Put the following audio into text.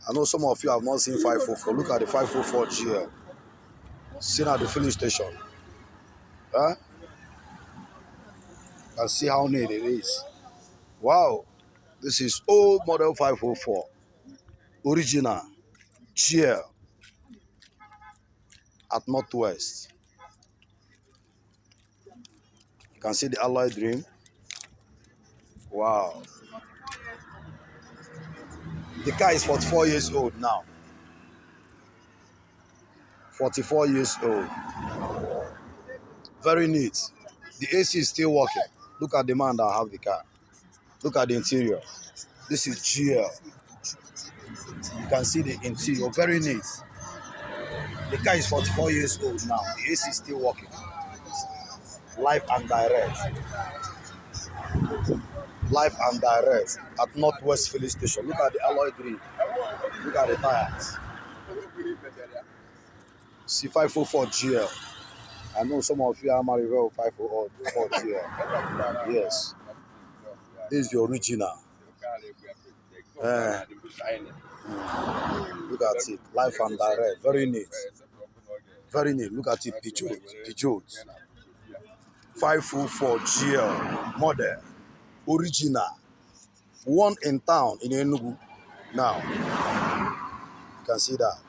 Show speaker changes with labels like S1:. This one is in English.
S1: I know some of you have not seen 504. Look at the 504 GL. Seen at the filling station. Huh? And see how neat it is. Wow. This is old model 504. Original GL at Northwest. You can see the alloy dream. Wow. The car is 44 years old now. 44 years old. Very neat. The AC is still working. Look at the man that have the car. Look at the interior. This is GL. You can see the interior. Very neat. The car is 44 years old now. The AC is still working. Live and direct. Live and direct at Northwest Filling Station. Look at the alloy green. Look at the tires. C504 GL. I know some of you are married well 504 GL. Yes. This is the original. Look at it. Live and direct. Very neat. Very neat. Look at it. Peugeot. 504 GL model. Original. One in town in Enugu. Now, you can see that.